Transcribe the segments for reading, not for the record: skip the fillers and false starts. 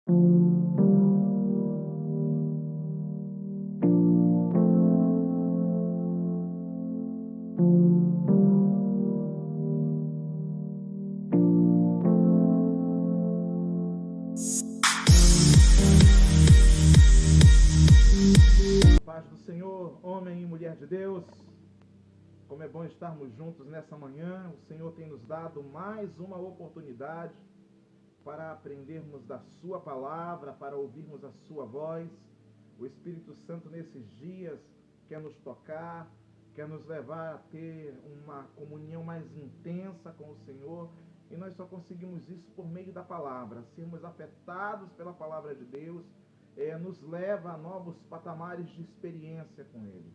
Paz do Senhor, homem e mulher de Deus, como é bom estarmos juntos nessa manhã. O Senhor tem nos dado mais uma oportunidade para aprendermos da sua palavra, para ouvirmos a sua voz. O Espírito Santo nesses dias quer nos tocar, quer nos levar a ter uma comunhão mais intensa com o Senhor, e nós só conseguimos isso por meio da palavra. Sermos afetados pela palavra de Deus nos leva a novos patamares de experiência com Ele.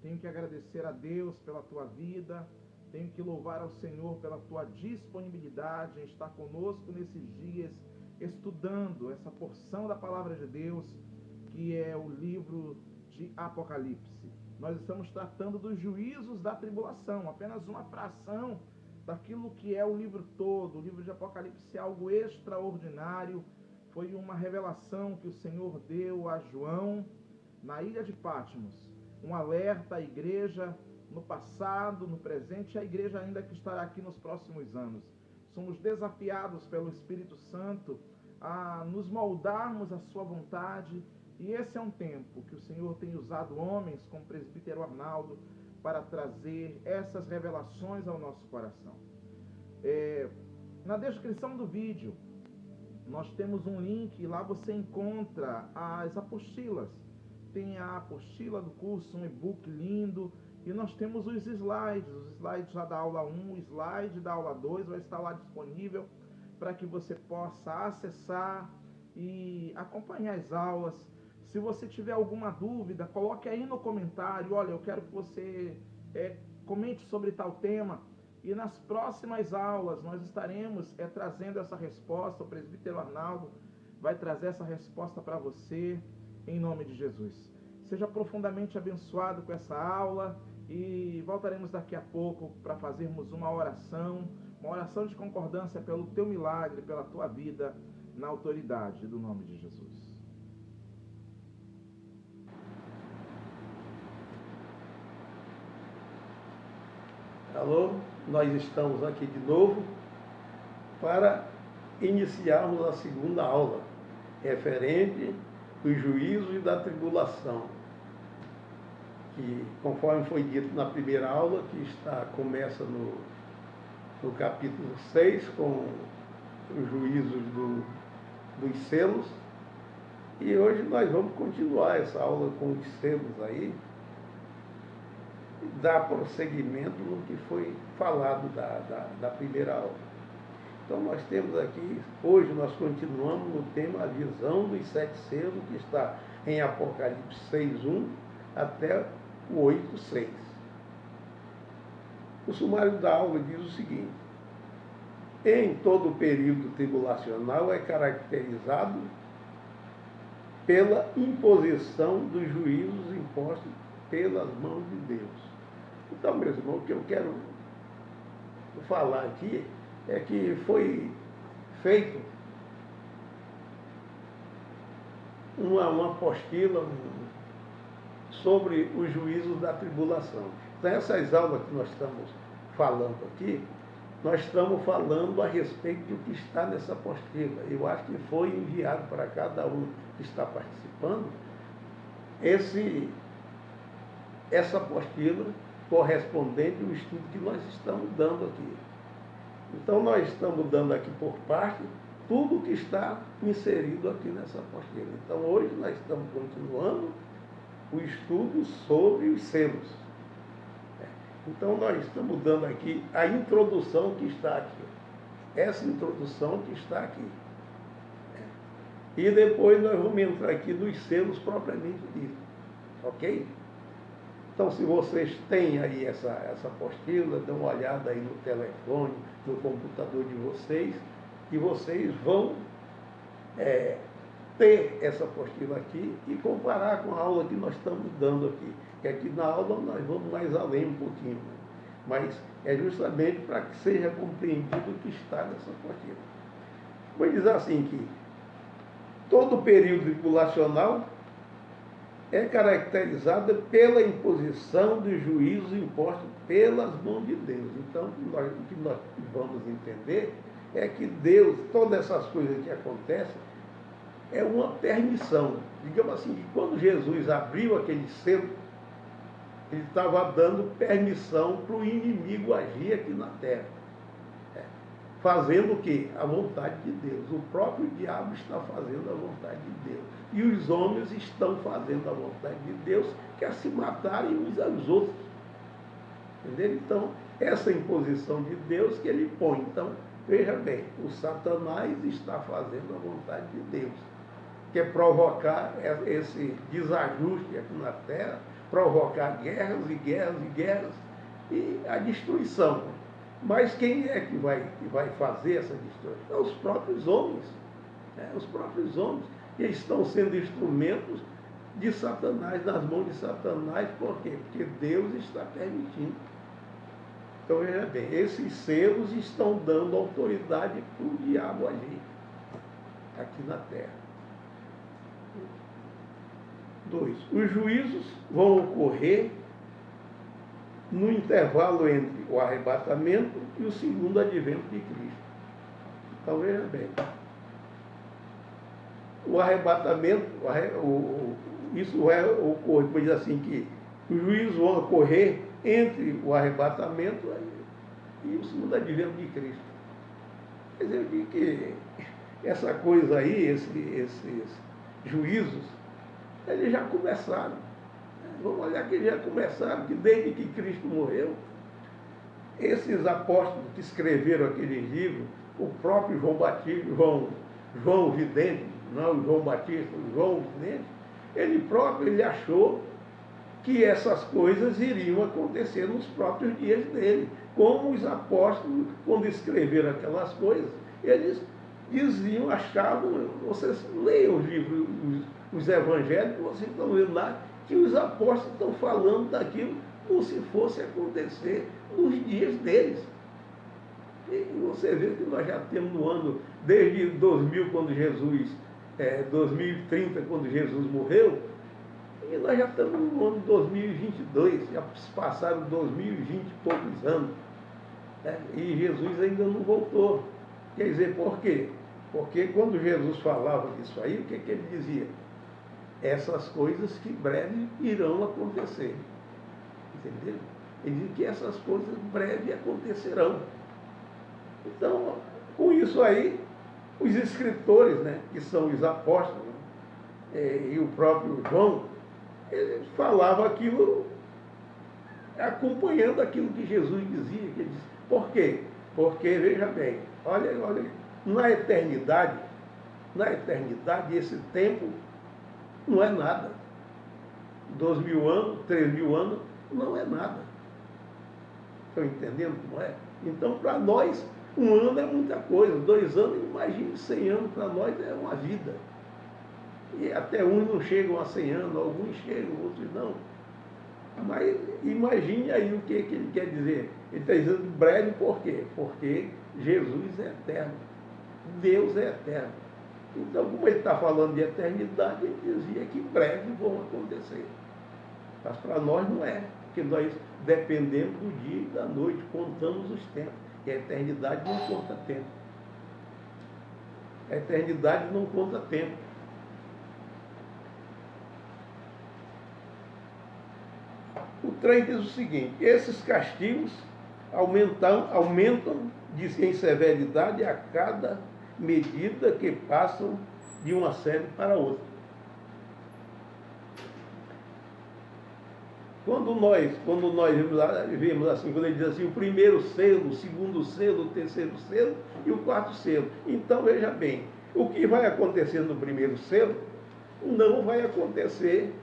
Tenho que agradecer a Deus pela tua vida, tenho que louvar ao Senhor pela tua disponibilidade em estar conosco nesses dias, estudando essa porção da palavra de Deus, que é o livro de Apocalipse. Nós estamos tratando dos juízos da tribulação, apenas uma fração daquilo que é o livro todo. O livro de Apocalipse é algo extraordinário. Foi uma revelação que o Senhor deu a João na ilha de Patmos. Um alerta à igreja no passado, no presente, e à igreja ainda que estará aqui nos próximos anos. Somos desafiados pelo Espírito Santo a nos moldarmos à sua vontade, e esse é um tempo que o Senhor tem usado homens como o presbítero Arnaldo para trazer essas revelações ao nosso coração. Na descrição do vídeo nós temos um link, lá você encontra as apostilas. Tem a apostila do curso, um e-book lindo, e nós temos os slides já da aula 1, o slide da aula 2 vai estar lá disponível para que você possa acessar e acompanhar as aulas. Se você tiver alguma dúvida, coloque aí no comentário: olha, eu quero que você comente sobre tal tema. E nas próximas aulas nós estaremos trazendo essa resposta. O presbítero Arnaldo vai trazer essa resposta para você, em nome de Jesus. Seja profundamente abençoado com essa aula, e voltaremos daqui a pouco para fazermos uma oração de concordância pelo teu milagre, pela tua vida, na autoridade do nome de Jesus. Alô, nós estamos aqui de novo para iniciarmos a segunda aula, referente dos juízos e da tribulação, que, conforme foi dito na primeira aula, que começa no capítulo 6, com os juízos dos selos, e hoje nós vamos continuar essa aula com os selos aí, dar prosseguimento no que foi falado da primeira aula. Então nós temos aqui, hoje nós continuamos no tema a visão dos 7 selos, que está em Apocalipse 6:1 até o 8:6. O sumário da aula diz o seguinte: em todo o período tribulacional é caracterizado pela imposição dos juízos impostos pelas mãos de Deus. Então, meus irmãos, o que eu quero falar aqui é que foi feito uma apostila sobre os juízos da tribulação. Então, essas aulas que nós estamos falando aqui, nós estamos falando a respeito do que está nessa apostila. Eu acho que foi enviado para cada um que está participando essa apostila correspondente ao estudo que nós estamos dando aqui. Então, nós estamos dando aqui por parte tudo o que está inserido aqui nessa apostila. Então, hoje nós estamos continuando o estudo sobre os selos. Então, nós estamos dando aqui a introdução que está aqui. Essa introdução que está aqui. E depois nós vamos entrar aqui nos selos propriamente dito. Ok? Então, se vocês têm aí essa apostila, dão uma olhada aí no telefone, no computador de vocês, e vocês vão ter essa apostila aqui e comparar com a aula que nós estamos dando aqui. Que aqui na aula nós vamos mais além um pouquinho, mas é justamente para que seja compreendido o que está nessa apostila. Vou dizer assim que todo período tribulacional é caracterizado pela imposição dos juízos impostos pelas mãos de Deus. Então, o que nós vamos entender é que Deus, todas essas coisas que acontecem, é uma permissão. Digamos assim, que quando Jesus abriu aquele selo, ele estava dando permissão para o inimigo agir aqui na terra. Fazendo o quê? A vontade de Deus. O próprio diabo está fazendo a vontade de Deus. E os homens estão fazendo a vontade de Deus, que é se matarem uns aos outros. Entendeu? Então, essa imposição de Deus que ele põe. Então, veja bem, o Satanás está fazendo a vontade de Deus, que é provocar esse desajuste aqui na terra, provocar guerras e guerras e guerras e a destruição. Mas quem é que vai fazer essa destruição? Os próprios homens. Os próprios homens que estão sendo instrumentos de Satanás, nas mãos de Satanás. Por quê? Porque Deus está permitindo. Então, veja bem, esses selos estão dando autoridade para o diabo agir aqui na terra. 2. Os juízos vão ocorrer no intervalo entre o arrebatamento e o segundo advento de Cristo. Então, veja bem, o arrebatamento, isso vai ocorrer, por dizer assim, que os juízos vão ocorrer entre o arrebatamento e o segundo advento de Cristo. Quer dizer, eu digo que essa coisa aí, esses juízos, eles já começaram. Vamos olhar que eles já começaram, que desde que Cristo morreu, esses apóstolos que escreveram aqueles livros, o próprio João Batista, João Vidente, não o João Batista, o João Vidente, ele próprio ele achou que essas coisas iriam acontecer nos próprios dias dele. Como os apóstolos, quando escreveram aquelas coisas, eles diziam, achavam, vocês leiam os livros, os evangelhos, vocês estão vendo lá, que os apóstolos estão falando daquilo como se fosse acontecer nos dias deles. E você vê que nós já temos no ano, desde 2000, quando 2030, quando Jesus morreu, e nós já estamos no ano 2022, já passaram 2020 e poucos anos, e Jesus ainda não voltou. Quer dizer, por quê? Porque quando Jesus falava disso aí, o que ele dizia? Essas coisas que breve irão acontecer. Entendeu? Ele diz que essas coisas breve acontecerão. Então, com isso aí, os escritores, que são os apóstolos, e o próprio João, ele falava aquilo, acompanhando aquilo que Jesus dizia. Que ele disse. Por quê? Porque, veja bem, olha, na eternidade, esse tempo não é nada. 2.000 anos, 3.000 anos, não é nada. Estão entendendo como é? Então, para nós, 1 ano é muita coisa. 2 anos, imagine 100 anos, para nós é uma vida. E até uns não chegam a 100 anos, alguns chegam, outros não. Mas imagine aí o que ele quer dizer. Ele está dizendo breve por quê? Porque Jesus é eterno. Deus é eterno. Então, como ele está falando de eternidade, ele dizia que breve vão acontecer. Mas para nós não é, porque nós dependemos do dia e da noite, contamos os tempos. E a eternidade não conta tempo. A eternidade não conta tempo. O trem diz o seguinte: esses castigos aumentam em severidade a cada medida que passam de uma série para outra. Quando nós vemos assim, quando ele diz assim, o primeiro selo, o segundo selo, o terceiro selo e o quarto selo. Então, veja bem, o que vai acontecer no primeiro selo não vai acontecer,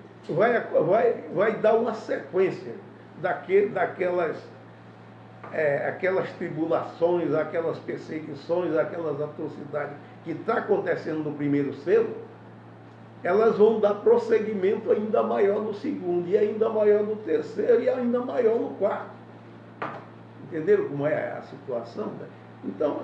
vai dar uma sequência daquelas tribulações, aquelas perseguições, aquelas atrocidades que está acontecendo no primeiro selo, elas vão dar prosseguimento ainda maior no segundo, e ainda maior no terceiro, e ainda maior no quarto. Entenderam como é a situação? Então,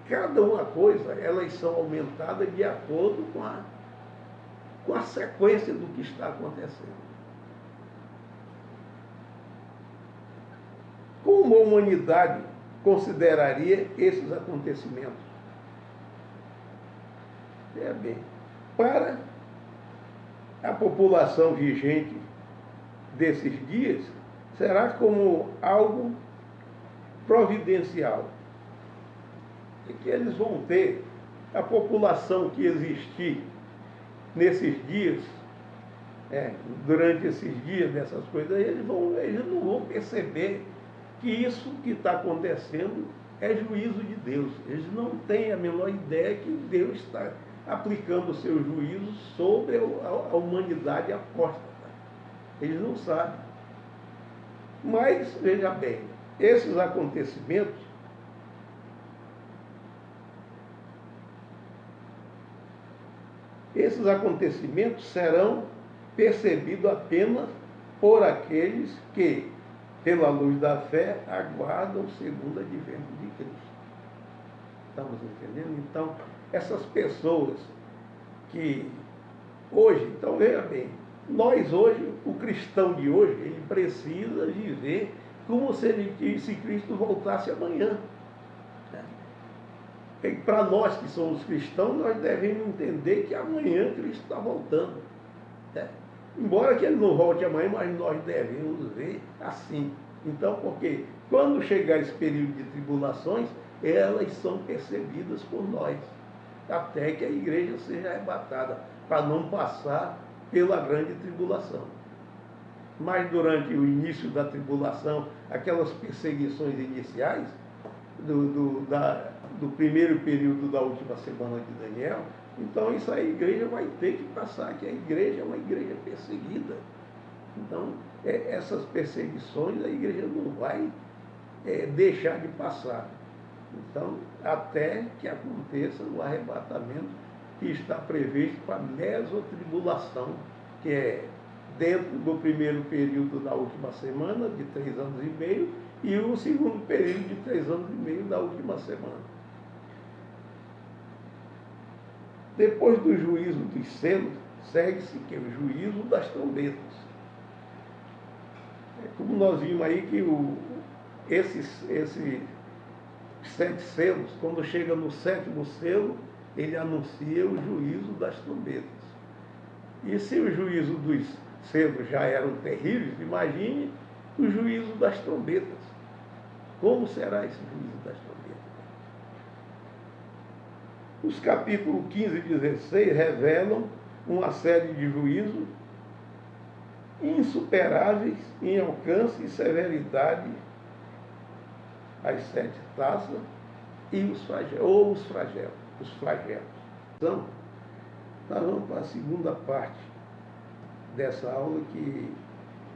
cada uma coisa, elas são aumentadas de acordo com a sequência do que está acontecendo. Como a humanidade consideraria esses acontecimentos? Veja bem, para a população vigente desses dias, será como algo providencial. E que eles vão ter, a população que existir nesses dias, durante esses dias, dessas coisas, eles não vão perceber que isso que está acontecendo é juízo de Deus. Eles não têm a menor ideia que Deus está aplicando o seu juízo sobre a humanidade apóstata. Eles não sabem. Mas, veja bem, esses acontecimentos serão percebidos apenas por aqueles que, pela luz da fé, aguardam o segundo advento de Cristo. Estamos entendendo? Então, essas pessoas que hoje, então veja bem, nós hoje, o cristão de hoje, ele precisa viver como se Cristo voltasse amanhã. Para nós que somos cristãos, nós devemos entender que amanhã Cristo está voltando. Embora que ele não volte amanhã, mas nós devemos ver assim. Então, porque quando chegar esse período de tribulações, elas são percebidas por nós, até que a igreja seja arrebatada, para não passar pela grande tribulação. Mas durante o início da tribulação, aquelas perseguições iniciais, do primeiro período da última semana de Daniel, então isso a igreja vai ter que passar, que a igreja é uma igreja perseguida. Então, essas perseguições a igreja não vai deixar de passar. Então, até que aconteça o arrebatamento que está previsto para a mesotribulação, que é dentro do primeiro período da última semana, de 3 anos e meio, e o segundo período de 3 anos e meio da última semana. Depois do juízo dos selos, segue-se que é o juízo das trombetas. Como nós vimos aí que esses 7 selos, quando chega no 7º selo, ele anuncia o juízo das trombetas. E se o juízo dos selos já eram terríveis, imagine o juízo das trombetas. Como será esse juízo das trombetas? Os capítulos 15 e 16 revelam uma série de juízos insuperáveis em alcance e severidade, as 7 taças e os flagelos. Então, nós vamos para a segunda parte dessa aula, que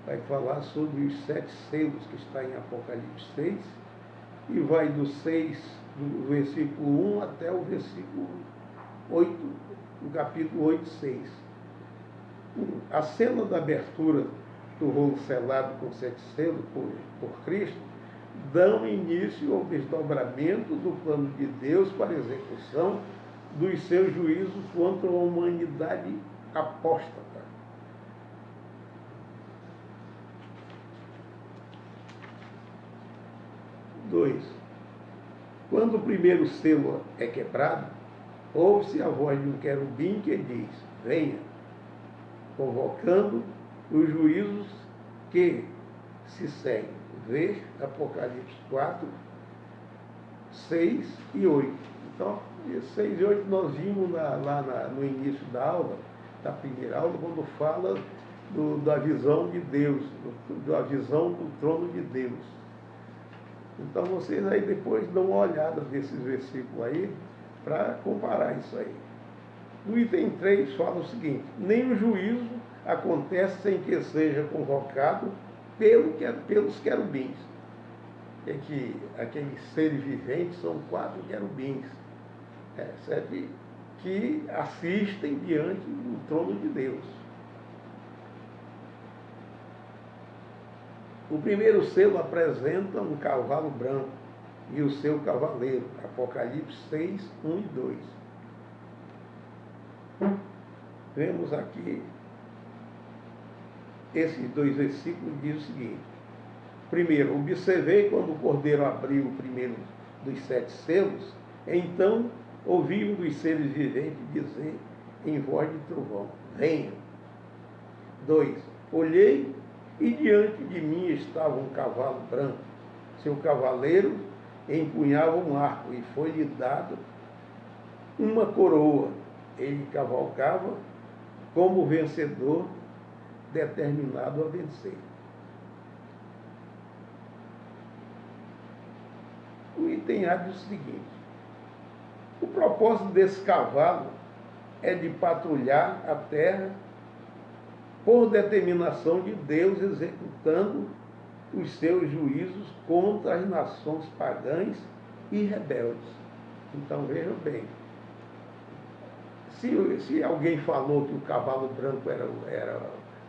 vai falar sobre os 7 selos que está em Apocalipse 6, e vai do versículo 1 até o versículo 8, no capítulo 8, 6. A cena da abertura do rolo selado com 7 selos por Cristo dão início ao desdobramento do plano de Deus para a execução dos seus juízos contra a humanidade apóstata. Quando o primeiro selo é quebrado, ouve-se a voz de um querubim que diz: venha, convocando os juízos que se seguem. Vê Apocalipse 4, 6 e 8. Então, 6 e 8 nós vimos no início da aula, da primeira aula, quando fala da visão de Deus, da visão do trono de Deus. Então vocês aí depois dão uma olhada desses versículos aí, para comparar isso aí. No item 3 fala o seguinte: nem o juízo acontece sem que seja convocado pelos querubins. É que aqueles seres viventes são 4 querubins, 7 que assistem diante do trono de Deus. O primeiro selo apresenta um cavalo branco, e o seu cavaleiro. Apocalipse 6, 1 e 2. Vemos aqui, esses dois versículos diz o seguinte. Primeiro, observei quando o cordeiro abriu o primeiro dos 7 selos, então ouvi um dos seres viventes dizer em voz de trovão, venha. 2. Olhei e diante de mim estava um cavalo branco. Seu cavaleiro empunhava um arco e foi-lhe dado uma coroa. Ele cavalcava como vencedor determinado a vencer. O item A diz o seguinte: o propósito desse cavalo é de patrulhar a terra por determinação de Deus, executando os seus juízos contra as nações pagãs e rebeldes. Então vejam bem, se alguém falou que o cavalo branco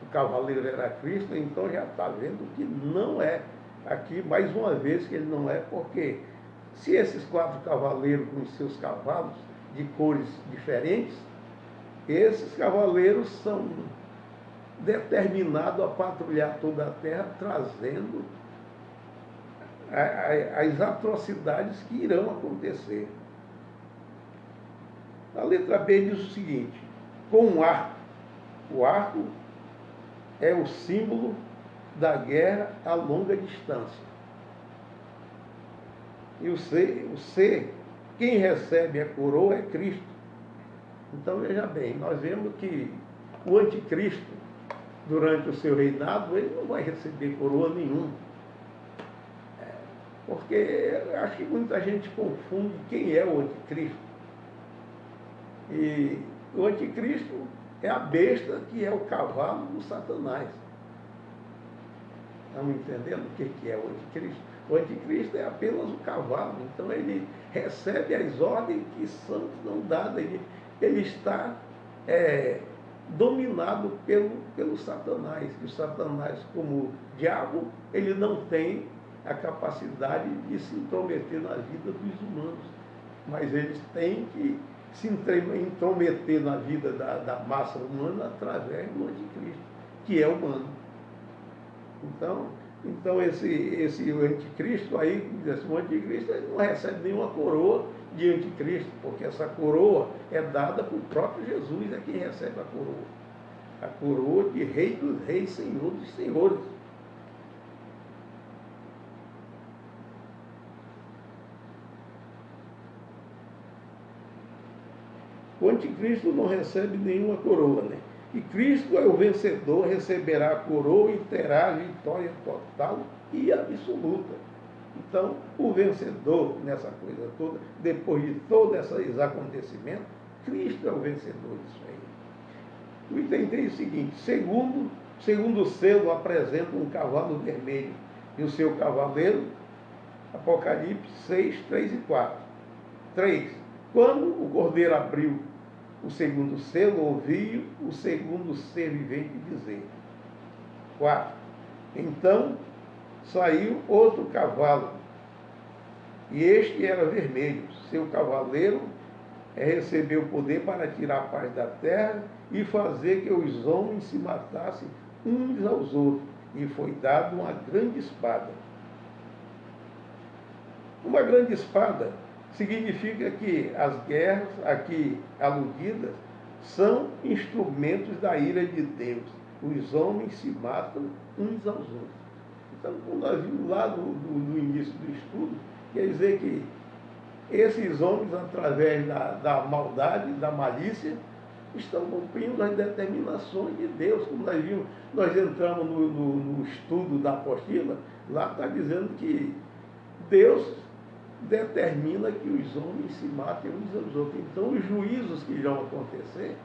o cavaleiro era Cristo, então já está vendo que não é. Aqui, mais uma vez, que ele não é, porque se esses 4 cavaleiros com os seus cavalos de cores diferentes, esses cavaleiros são determinados a patrulhar toda a terra, trazendo as atrocidades que irão acontecer. A letra B diz o seguinte: com um arco. O arco é o símbolo da guerra a longa distância. E o C, quem recebe a coroa é Cristo. Então veja bem, nós vemos que o anticristo, durante o seu reinado, ele não vai receber coroa nenhuma. Porque acho que muita gente confunde quem é o anticristo. E o anticristo é a besta que é o cavalo do Satanás. Estão entendendo o que é o anticristo? O anticristo é apenas o cavalo. Então ele recebe as ordens que são dadas. Ele está dominado pelo Satanás. E o Satanás, como diabo, ele não tem a capacidade de se intrometer na vida dos humanos. Mas eles têm que se intrometer na vida da massa humana através do anticristo, que é humano. Então esse anticristo aí, o anticristo, ele não recebe nenhuma coroa de anticristo, porque essa coroa é dada por próprio Jesus, é quem recebe a coroa. A coroa de Rei dos Reis, Senhor dos Senhores. O anticristo não recebe nenhuma coroa, né? E Cristo é o vencedor, receberá a coroa e terá a vitória total e absoluta. Então, o vencedor nessa coisa toda, depois de todos esses acontecimentos, Cristo é o vencedor disso aí. O item 3 é o seguinte: segundo o selo apresenta um cavalo vermelho e o seu cavaleiro, Apocalipse 6, 3 e 4. 3. Quando o cordeiro abriu o segundo selo, ouvi o segundo ser vivente dizer. 4. Então saiu outro cavalo, e este era vermelho. Seu cavaleiro recebeu poder para tirar a paz da terra e fazer que os homens se matassem uns aos outros, e foi dado uma grande espada. Uma grande espada significa que as guerras aqui aludidas são instrumentos da ira de Deus. Os homens se matam uns aos outros. Então, como nós vimos lá no início do estudo, quer dizer que esses homens, através da maldade, da malícia, estão cumprindo as determinações de Deus. Como nós vimos, nós entramos no estudo da apostila, lá está dizendo que Deus determina que os homens se matem uns aos outros. Então, os juízos que irão acontecer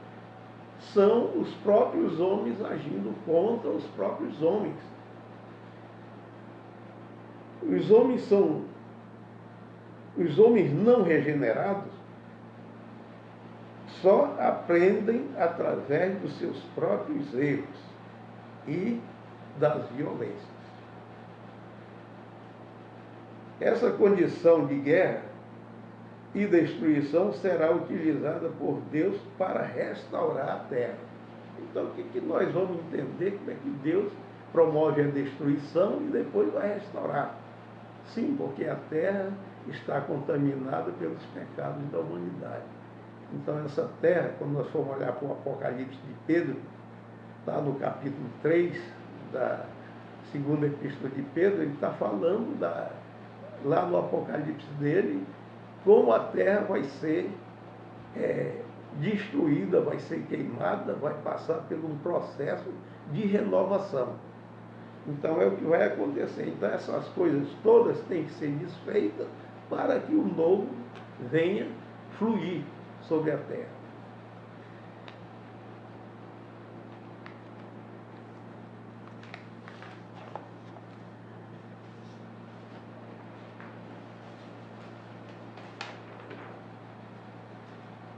são os próprios homens agindo contra os próprios homens. Os homens não regenerados só aprendem através dos seus próprios erros e das violências. Essa condição de guerra e destruição será utilizada por Deus para restaurar a terra. Então, o que nós vamos entender? Como é que Deus promove a destruição e depois vai restaurar? Sim, porque a terra está contaminada pelos pecados da humanidade. Então, essa terra, quando nós formos olhar para o Apocalipse de Pedro, está no capítulo 3 da segunda epístola de Pedro, ele está falando lá no Apocalipse dele, como a terra vai ser destruída, vai ser queimada, vai passar por um processo de renovação. Então é o que vai acontecer. Então essas coisas todas têm que ser desfeitas para que o novo venha fluir sobre a terra.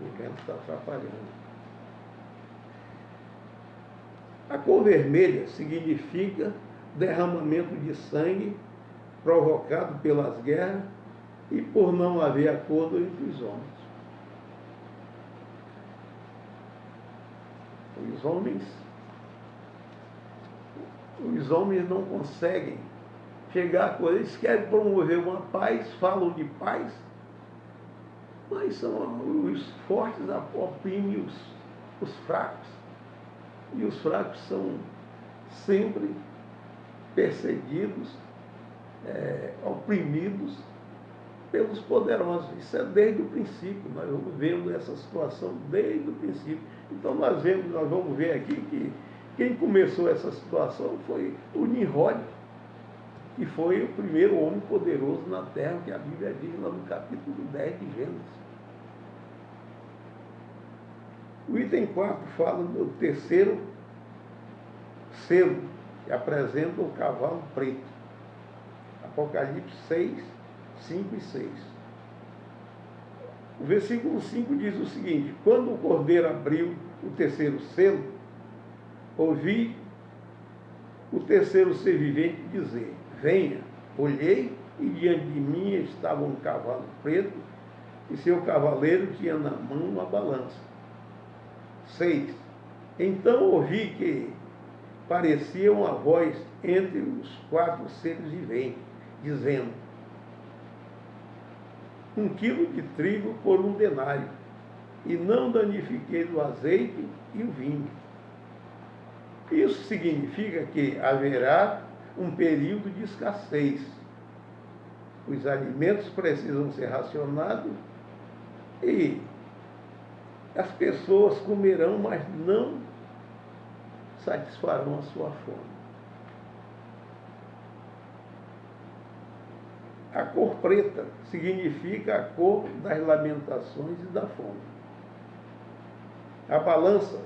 O vento está atrapalhando. A cor vermelha significa derramamento de sangue provocado pelas guerras e por não haver acordo entre os homens. Os homens não conseguem chegar a coisa. Eles querem promover uma paz, falam de paz, mas são os fortes oprimem os fracos. E os fracos são sempre perseguidos, oprimidos pelos poderosos. Isso é desde o princípio. Nós vamos vendo essa situação desde o princípio. Então nós vamos ver aqui que quem começou essa situação foi o Nimrod, que foi o primeiro homem poderoso na terra, que a Bíblia diz lá no capítulo 10 de Gênesis. O item 4 fala do terceiro selo, que apresenta o cavalo preto. Apocalipse 6, 5 e 6. O versículo 5 diz o seguinte: quando o cordeiro abriu o terceiro selo, ouvi o terceiro ser vivente dizer: venha. Olhei e diante de mim estava um cavalo preto e seu cavaleiro tinha na mão uma balança. 6. Então ouvi que parecia uma voz entre os 4 seres viventes, dizendo: 1 quilo de trigo por 1 denário, e não danifiquei do azeite e o vinho. Isso significa que haverá um período de escassez. Os alimentos precisam ser racionados e as pessoas comerão, mas não satisfarão a sua fome. A cor preta significa a cor das lamentações e da fome. A balança,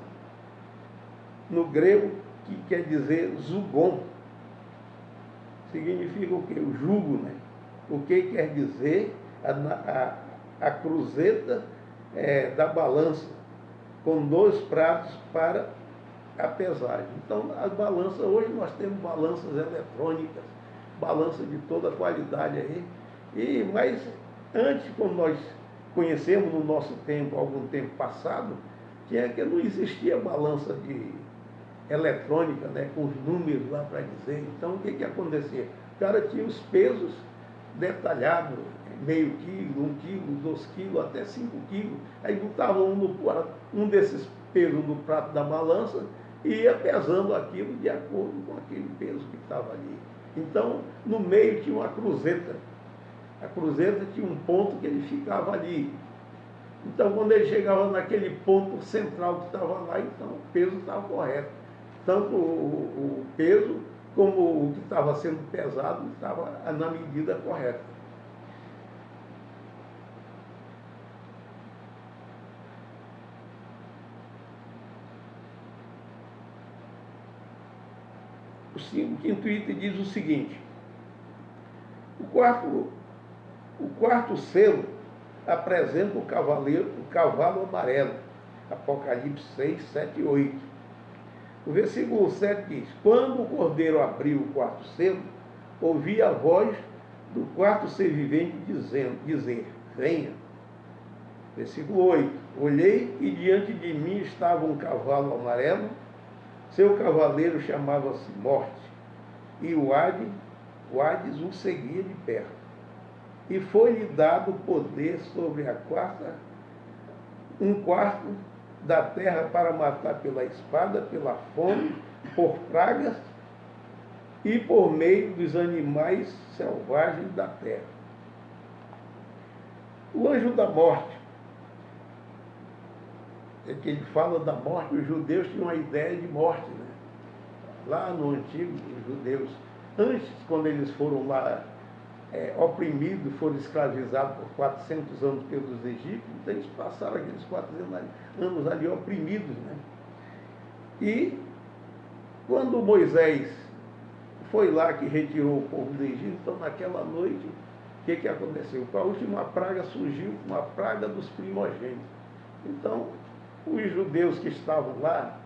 no grego, que quer dizer zugon, significa o quê? O jugo, né? O que quer dizer a cruzeta da balança, com 2 pratos para a pesagem. Então, as balanças, hoje nós temos balanças eletrônicas, balança de toda qualidade aí. Mas antes, quando nós conhecemos no nosso tempo, algum tempo passado, que não existia balança eletrônica, né, com os números lá para dizer. Então, o que acontecia? O cara tinha os pesos detalhados, meio quilo, 1 quilo, 2 quilos, até 5 quilos. Aí botava um desses pesos no prato da balança e ia pesando aquilo de acordo com aquele peso que estava ali. Então, no meio tinha uma cruzeta. A cruzeta tinha um ponto que ele ficava ali. Então, quando ele chegava naquele ponto central que estava lá, então o peso estava correto. Tanto o peso como o que estava sendo pesado estava na medida correta. O 5º item diz o seguinte: o quarto selo apresenta o cavalo amarelo. Apocalipse 6, 7 e 8. O versículo 7 diz: quando o cordeiro abriu o 4º selo, ouvi a voz do quarto ser vivente, dizer, venha. Versículo 8. Olhei e diante de mim estava um cavalo amarelo, seu cavaleiro chamava-se Morte, e o Hades o seguia de perto. E foi-lhe dado poder sobre um quarto da terra para matar pela espada, pela fome, por pragas e por meio dos animais selvagens da terra. O anjo da morte, é que ele fala da morte, os judeus tinham uma ideia de morte, né? Lá no antigo, os judeus, antes, quando eles foram lá oprimidos, foram escravizados por 400 anos pelos egípcios, então eles passaram aqueles 400 anos ali oprimidos, né? E quando Moisés foi lá que retirou o povo do Egito, então naquela noite, o que aconteceu? Com a última praga surgiu uma praga dos primogênitos. Então, os judeus que estavam lá,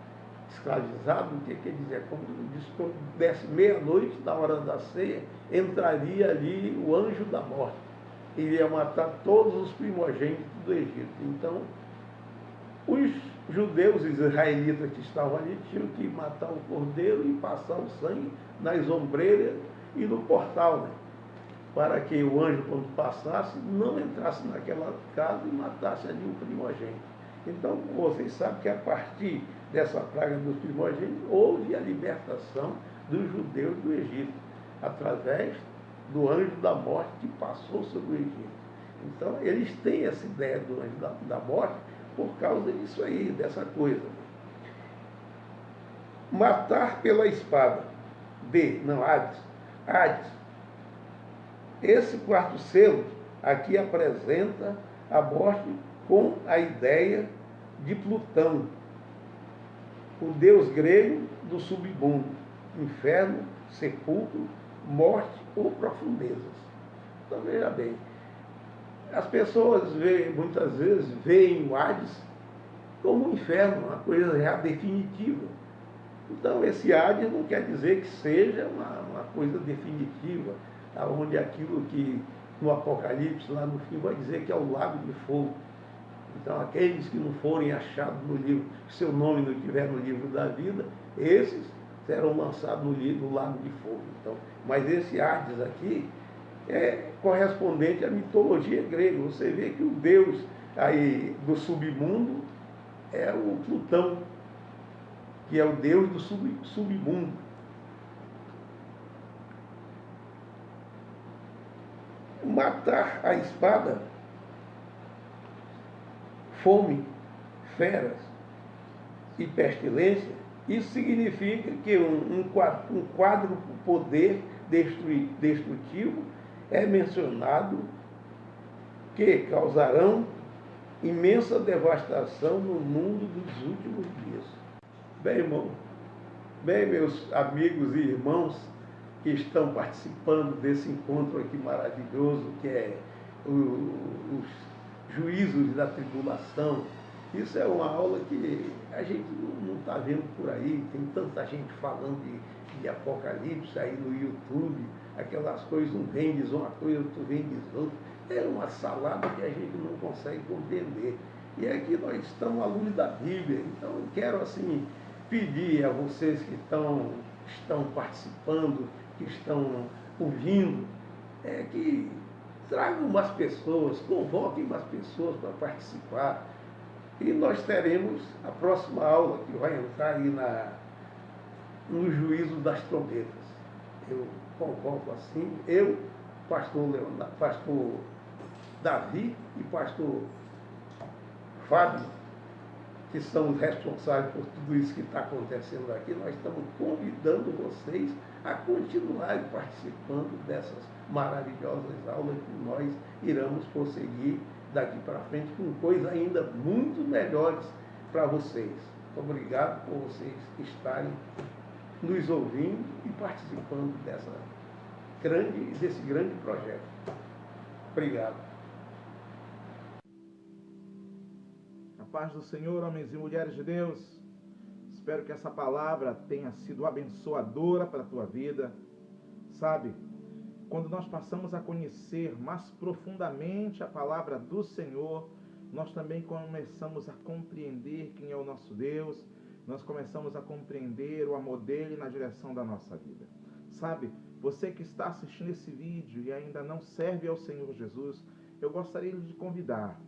escravizados, o que quer dizer? Quando desse meia-noite, na hora da ceia, entraria ali o anjo da morte. Iria matar todos os primogênitos do Egito. Então, os judeus, os israelitas que estavam ali, tinham que matar o cordeiro e passar o sangue nas ombreiras e no portal, né? Para que o anjo, quando passasse, não entrasse naquela casa e matasse ali o primogênito. Então, vocês sabem que a partir dessa praga dos primogênitos, houve a libertação dos judeus do Egito, através do anjo da morte que passou sobre o Egito. Então, eles têm essa ideia do anjo da morte por causa disso aí, dessa coisa. Matar pela espada. Hades. Esse quarto selo aqui apresenta a morte com a ideia de Plutão, o deus grego do submundo, inferno, sepulcro, morte ou profundezas. Então veja bem, as pessoas muitas vezes veem o Hades como um inferno, uma coisa já definitiva. Então esse Hades não quer dizer que seja uma coisa definitiva, onde aquilo que no Apocalipse, lá no fim, vai dizer que é o lago de fogo. Então, aqueles que não forem achados no livro, seu nome não estiver no livro da vida, esses serão lançados no lago de fogo. Então, mas esse Hades aqui é correspondente à mitologia grega. Você vê que o deus aí do submundo é o Plutão, que é o deus do submundo. Matar a espada, fome, feras e pestilência, isso significa que um quadro poder destrutivo é mencionado que causarão imensa devastação no mundo dos últimos dias. Bem, meus amigos e irmãos que estão participando desse encontro aqui maravilhoso, que é os juízos da tribulação. Isso é uma aula que a gente não está vendo por aí, tem tanta gente falando de Apocalipse aí no YouTube, aquelas coisas, um vem diz uma coisa, outro vem diz outra. É uma salada que a gente não consegue compreender. E aqui nós estamos à luz da Bíblia, então eu quero assim pedir a vocês que estão participando, que estão ouvindo, que tragam mais pessoas, convoquem mais pessoas para participar. E nós teremos a próxima aula que vai entrar aí no juízo das trombetas. Eu convoco assim, eu, pastor Davi e pastor Fábio, que são os responsáveis por tudo isso que está acontecendo aqui, nós estamos convidando vocês a continuarem participando dessas maravilhosas aulas que nós iremos prosseguir daqui para frente com coisas ainda muito melhores para vocês. Obrigado por vocês estarem nos ouvindo e participando desse grande projeto. Obrigado. A paz do Senhor, homens e mulheres de Deus. Espero que essa palavra tenha sido abençoadora para a tua vida. Sabe, quando nós passamos a conhecer mais profundamente a palavra do Senhor, nós também começamos a compreender quem é o nosso Deus, nós começamos a compreender o amor dele na direção da nossa vida. Sabe, você que está assistindo esse vídeo e ainda não serve ao Senhor Jesus, eu gostaria de te convidar.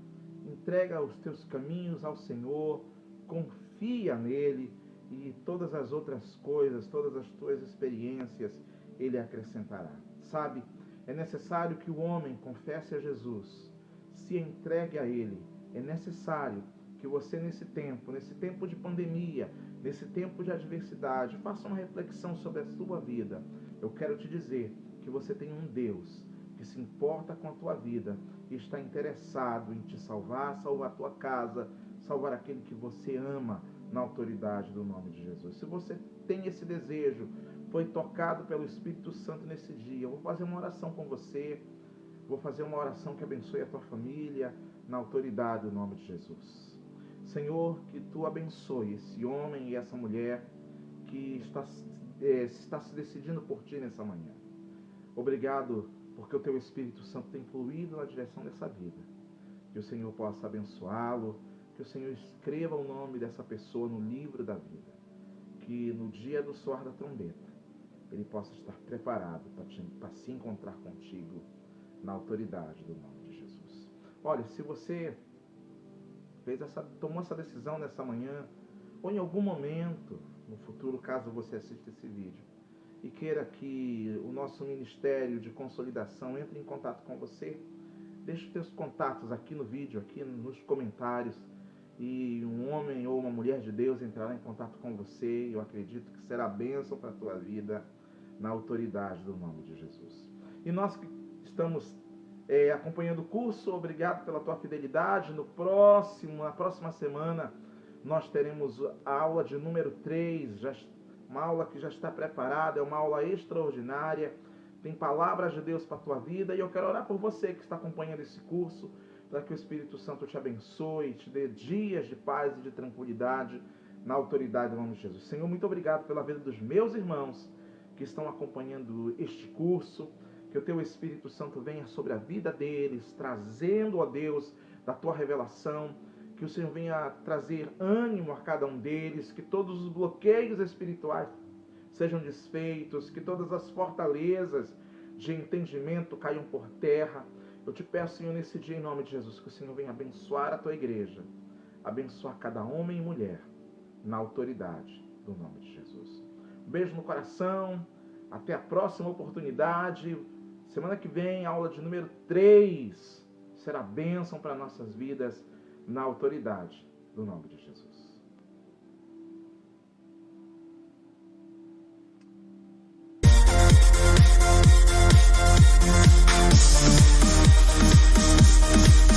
Entrega os teus caminhos ao Senhor, confia nele e todas as outras coisas, todas as tuas experiências, ele acrescentará. Sabe, é necessário que o homem confesse a Jesus, se entregue a ele. É necessário que você nesse tempo de pandemia, nesse tempo de adversidade, faça uma reflexão sobre a sua vida. Eu quero te dizer que você tem um Deus que se importa com a tua vida e está interessado em te salvar a tua casa, salvar aquele que você ama na autoridade do nome de Jesus. Se você tem esse desejo, foi tocado pelo Espírito Santo nesse dia, eu vou fazer uma oração com você, vou fazer uma oração que abençoe a tua família, na autoridade do nome de Jesus. Senhor, que tu abençoe esse homem e essa mulher que está se decidindo por ti nessa manhã. Obrigado porque o teu Espírito Santo tem fluído na direção dessa vida. Que o Senhor possa abençoá-lo, que o Senhor escreva o nome dessa pessoa no livro da vida. Que no dia do soar da trombeta, ele possa estar preparado para se encontrar contigo na autoridade do nome de Jesus. Olha, se você tomou essa decisão nessa manhã, ou em algum momento no futuro, caso você assista esse vídeo, e queira que o nosso Ministério de Consolidação entre em contato com você, deixe os teus contatos aqui no vídeo, aqui nos comentários, e um homem ou uma mulher de Deus entrará em contato com você, e eu acredito que será bênção para a tua vida, na autoridade do nome de Jesus. E nós que estamos acompanhando o curso, obrigado pela tua fidelidade. Na próxima semana, nós teremos a aula de número 3, uma aula que já está preparada, é uma aula extraordinária, tem palavras de Deus para a tua vida, e eu quero orar por você que está acompanhando esse curso, para que o Espírito Santo te abençoe, te dê dias de paz e de tranquilidade, na autoridade do nome de Jesus. Senhor, muito obrigado pela vida dos meus irmãos que estão acompanhando este curso, que o teu Espírito Santo venha sobre a vida deles, trazendo, ó Deus, da tua revelação, que o Senhor venha trazer ânimo a cada um deles, que todos os bloqueios espirituais sejam desfeitos, que todas as fortalezas de entendimento caiam por terra. Eu te peço, Senhor, nesse dia, em nome de Jesus, que o Senhor venha abençoar a tua igreja, abençoar cada homem e mulher, na autoridade do nome de Jesus. Um beijo no coração, até a próxima oportunidade. Semana que vem, aula de número 3, será bênção para nossas vidas, na autoridade do nome de Jesus.